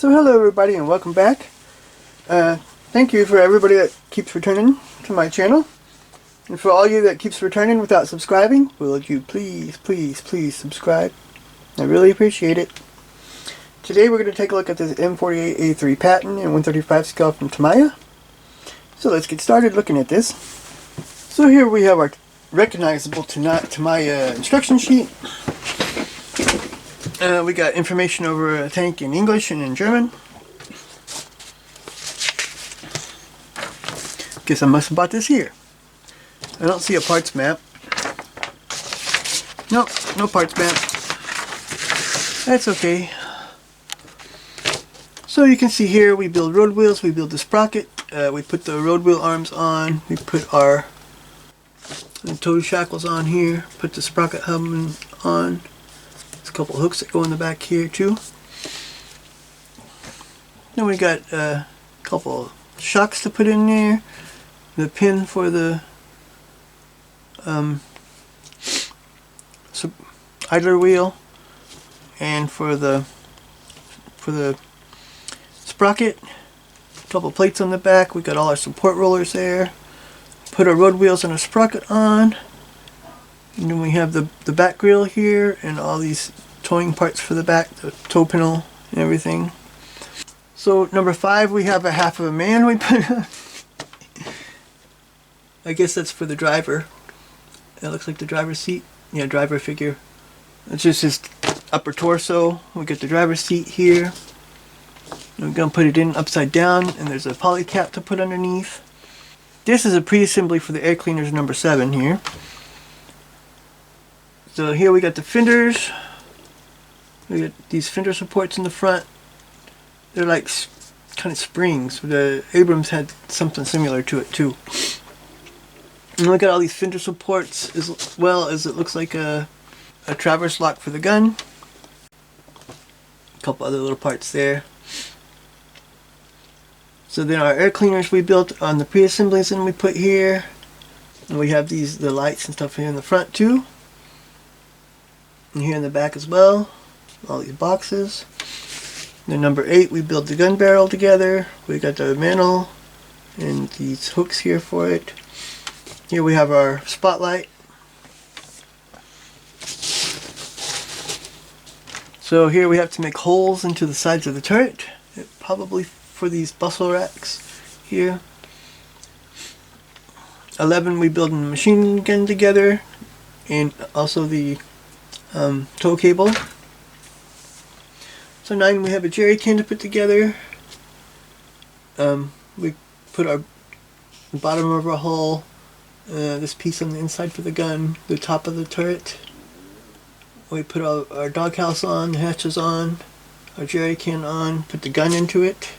So hello everybody and welcome back. Thank you for everybody that keeps returning to my channel. And for all you that keeps returning without subscribing, will you please subscribe? I really appreciate it. Today we're going to take a look at this M48A3 Patton and 135 scale from Tamiya. So let's get started looking at this. So here we have our recognizable Tamiya instruction sheet. We got information over a tank in English and in German. Guess I must have bought this here. I don't see a parts map. Nope, no parts map. That's okay. So you can see here we build road wheels, we build the sprocket, we put the road wheel arms on, we put our toe shackles on here, put the sprocket hub on. There's a couple hooks that go in the back here too. Then we got a couple shocks to put in there, the pin for the idler wheel, and for the sprocket, a couple plates on the back. We got all our support rollers there. Put our road wheels and our sprocket on. And then we have the back grill here and all these towing parts for the back, the tow panel and everything. So number 5, we have a half of a man we put on. I guess that's for the driver. It looks like the driver's seat. Yeah, driver figure. It's just his upper torso. We got the driver's seat here. And we're going to put it in upside down, and there's a poly cap to put underneath. This is a pre-assembly for the air cleaners number 7 here. So here we got the fenders. We got these fender supports in the front. They're like kind of springs. The Abrams had something similar to it too. And look at all these fender supports, as well as it looks like a traverse lock for the gun. A couple other little parts there. So then our air cleaners we built on the pre-assemblies and we put here. And we have the lights and stuff here in the front too. And here in the back as well. All these boxes. Then number 8 we built the gun barrel together. We got the mantle and these hooks here for it. Here we have our spotlight. So here we have to make holes into the sides of the turret, probably for these bustle racks here. 11 we build a machine gun together, and also the tow cable. So 9 we have a jerry can to put together. We put the bottom of our hull, this piece on the inside for the gun, the top of the turret. We put our doghouse on, the hatches on, our jerry can on, put the gun into it,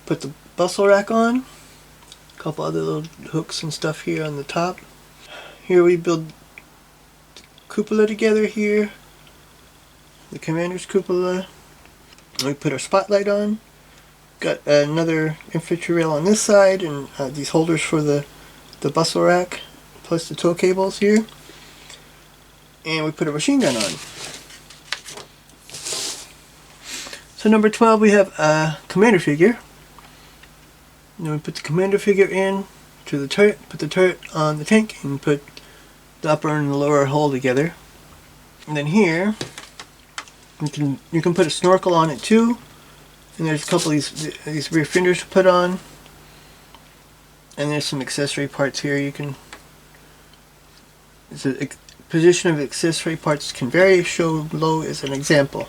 put the bustle rack on, a couple other little hooks and stuff here on the top. Here we build the cupola together here, the commander's cupola. We put our spotlight on, got another infantry rail on this side, and these holders for the bustle rack, plus the tow cables here. And we put a machine gun on. So number 12 we have a commander figure. And then we put the commander figure in to the turret, put the turret on the tank, and put the upper and the lower hull together. And then here you can put a snorkel on it too. And there's a couple of these rear fenders to put on. And there's some accessory parts here. It's a position of accessory parts can vary. Show below as an example.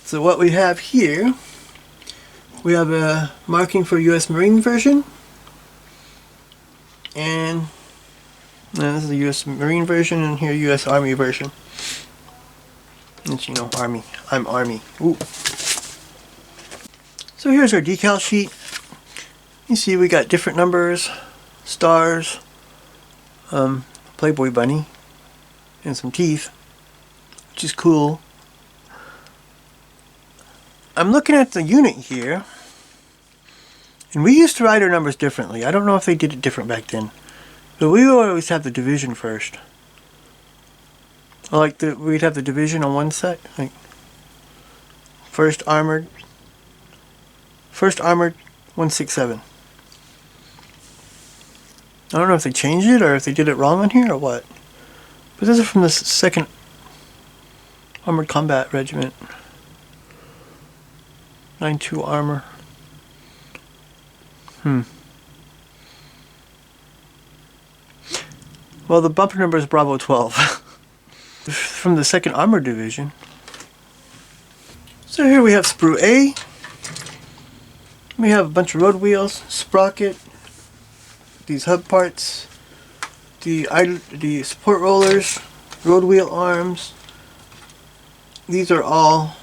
So what we have here, we have a marking for US Marine version, and this is the US Marine version, and here US Army version. And you know, Army. I'm Army. Ooh. So here's our decal sheet. You see we got different numbers, stars, Playboy bunny, and some teeth, which is cool. I'm looking at the unit here, and we used to write our numbers differently. I don't know if they did it different back then, but we would always have the division first. Like we'd have the division on one side, like first armored 167. I don't know if they changed it or if they did it wrong on here or what. But this is from the 2nd Armored Combat Regiment. 9.2 armor. Well, the bumper number is Bravo 12. From the 2nd Armored Division. So here we have sprue A. We have a bunch of road wheels, sprocket, these hub parts, the support rollers, road wheel arms. These are all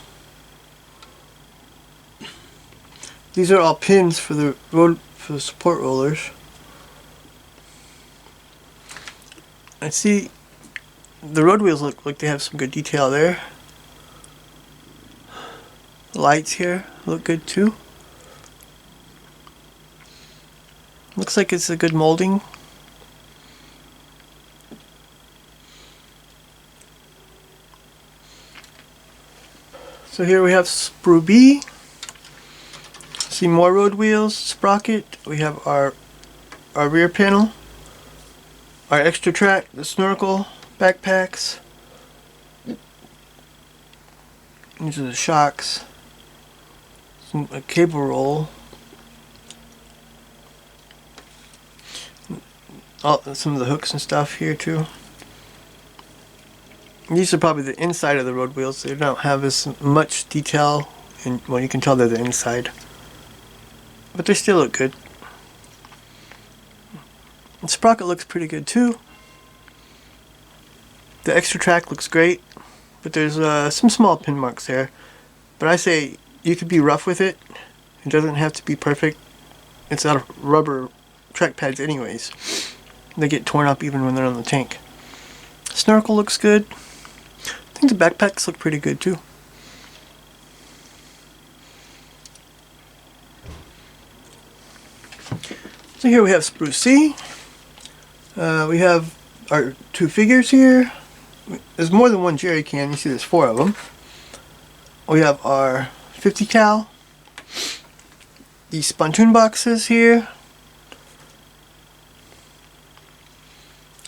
pins for the support rollers. I see the road wheels look like they have some good detail there. Lights here look good too. Looks like it's a good molding. So here we have sprue B. See more road wheels, sprocket. We have our rear panel, our extra track, the snorkel, backpacks. These are the shocks. A cable roll. Oh, some of the hooks and stuff here too. These are probably the inside of the road wheels. They don't have as much detail, and well, you can tell they're the inside, but they still look good. The sprocket looks pretty good too. The extra track looks great, but there's some small pin marks there. But I say you could be rough with it. It doesn't have to be perfect. It's out of rubber track pads anyways. They get torn up even when they're on the tank. Snorkel looks good. I think the backpacks look pretty good too. So here we have sprue C. We have our 2 figures here. There's more than one jerry can. You see there's 4 of them. We have our 50 cal. These pontoon boxes here.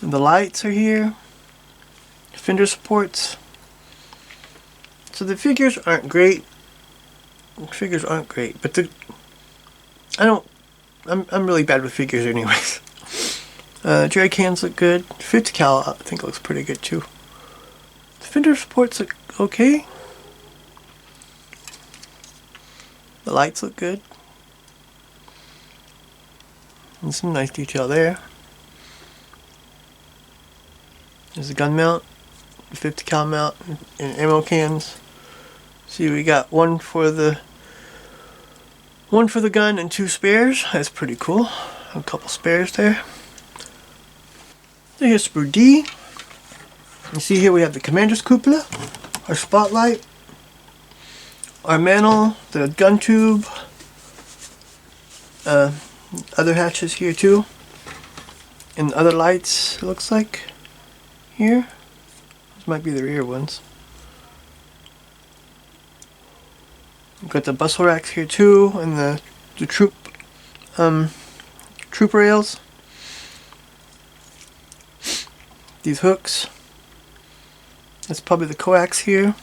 And the lights are here. Fender supports. So the figures aren't great. But I'm really bad with figures anyways. Jerry cans look good. 50 cal I think looks pretty good too. The fender supports look okay. The lights look good. And some nice detail there. There's a gun mount, a 50 cal mount, and ammo cans. See, we got one for the gun and 2 spares. That's pretty cool. A couple spares there. So here's sprue D. You see here we have the commander's cupola, our spotlight, our mantle, the gun tube, other hatches here too, and other lights. It looks like. Here, these might be the rear ones. We've got the bustle racks here too, and the troop rails. These hooks. That's probably the coax here.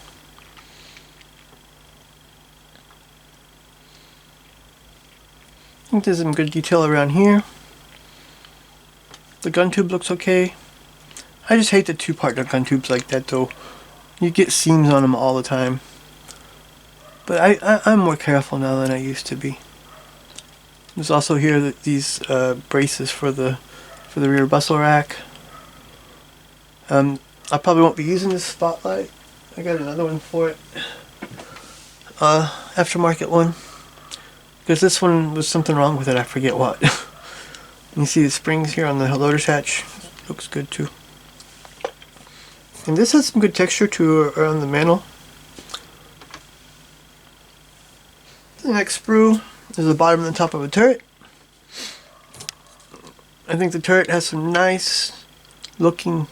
I think there's some good detail around here. The gun tube looks okay. I just hate the 2-part gun tubes like that though. You get seams on them all the time. But I'm more careful now than I used to be. There's also here these braces for the rear bustle rack. I probably won't be using this spotlight. I got another one for it. Aftermarket one. Because this one was something wrong with it, I forget what. You see the springs here on the loader's hatch. Looks good too. And this has some good texture too around the mantle. The next sprue is the bottom and the top of a turret. I think the turret has some nice looking,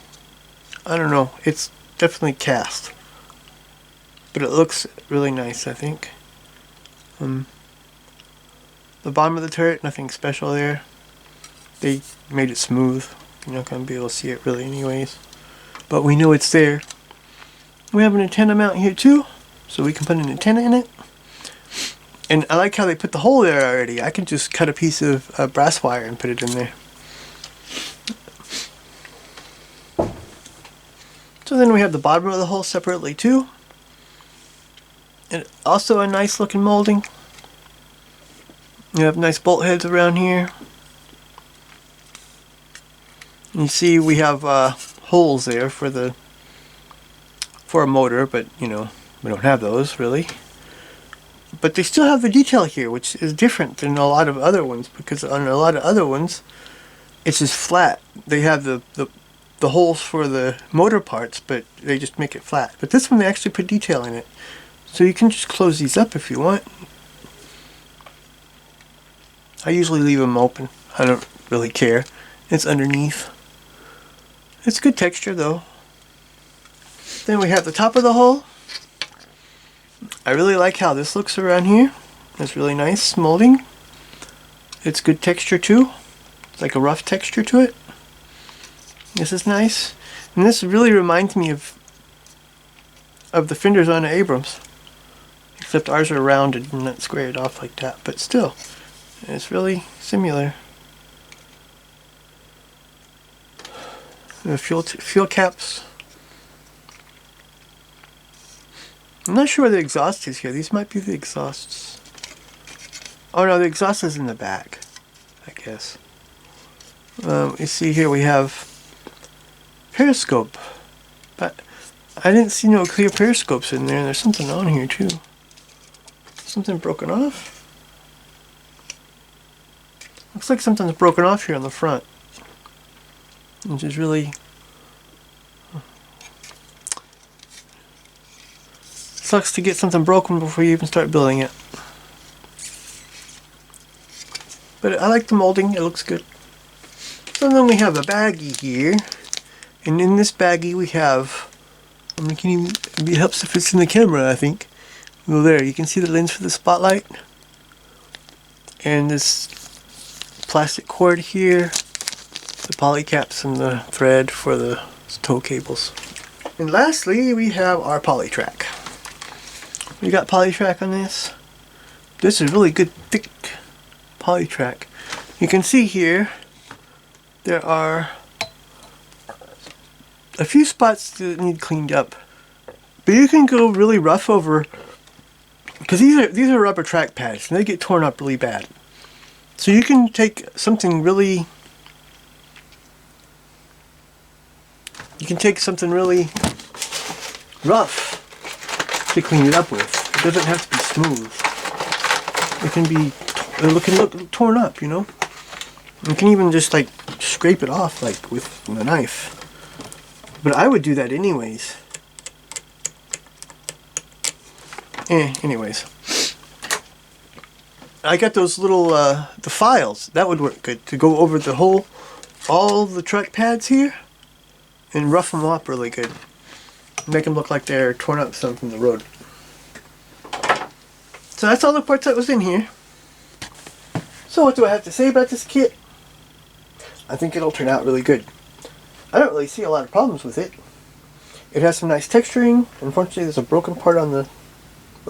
I don't know, it's definitely cast. But it looks really nice, I think. The bottom of the turret, nothing special there. They made it smooth. You're not going to be able to see it really anyways. But we know it's there. We have an antenna mount here too, so we can put an antenna in it. And I like how they put the hole there already. I can just cut a piece of brass wire and put it in there. So then we have the bottom of the hole separately too. And also a nice looking molding. You have nice bolt heads around here. You see we have holes there for a motor, but you know, we don't have those really. But they still have the detail here, which is different than a lot of other ones, because on a lot of other ones it's just flat. They have the holes for the motor parts, but they just make it flat. But this one they actually put detail in it. So you can just close these up if you want. I usually leave them open. I don't really care. It's underneath. It's good texture though. Then we have the top of the hole. I really like how this looks around here. It's really nice molding. It's good texture too. It's like a rough texture to it. This is nice. And this really reminds me of the fenders on the Abrams. Except ours are rounded and not squared off like that. But still, it's really similar. The fuel caps. I'm not sure where the exhaust is here. These might be the exhausts. Oh no, the exhaust is in the back, I guess. You see here we have periscope, but I didn't see no clear periscopes in there. There's something on here too. Something broken off? Looks like something's broken off here on the front, which is really sucks to get something broken before you even start building it. But I like the molding, it looks good. So then we have a baggie here. And in this baggie we have, it helps if it's in the camera, I think. Well, there, you can see the lens for the spotlight. And this plastic cord here. The poly caps and the thread for the tow cables. And lastly, we have our poly track. We got poly track on this. This is really good thick poly track. You can see here there are a few spots that need cleaned up, but you can go really rough over, because these are rubber track pads and they get torn up really bad. So you can take something really rough to clean it up with. It doesn't have to be smooth. It can look torn up, you know. You can even just like scrape it off like with a knife. But I would do that anyways. Anyways. I got those little the files. That would work good to go over all the truck pads here and rough them up really good. Make them look like they're torn up some from the road. So that's all the parts that was in here. So what do I have to say about this kit? I think it'll turn out really good. I don't really see a lot of problems with it. It has some nice texturing. Unfortunately, there's a broken part on the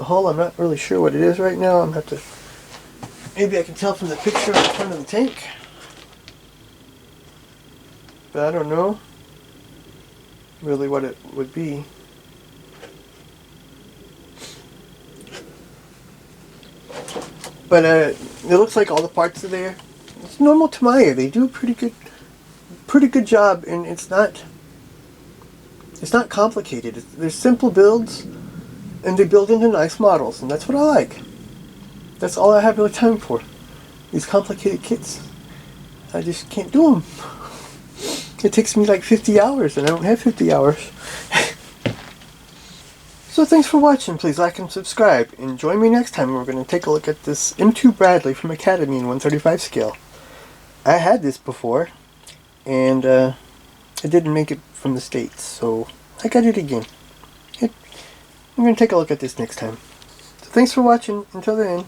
hull. I'm not really sure what it is right now. I'm going to have to... Maybe I can tell from the picture on the front of the tank. But I don't know really what it would be. But it looks like all the parts are there. It's normal Tamiya. They do a pretty good job, and it's not complicated. They're simple builds, and they build into nice models, and that's what I like. That's all I have really time for. These complicated kits. I just can't do them. It takes me like 50 hours, and I don't have 50 hours. So thanks for watching. Please like and subscribe. And join me next time. We're going to take a look at this M2 Bradley from Academy in 135 scale. I had this before, and it didn't make it from the States, so I got it again. I'm going to take a look at this next time. So thanks for watching. Until then.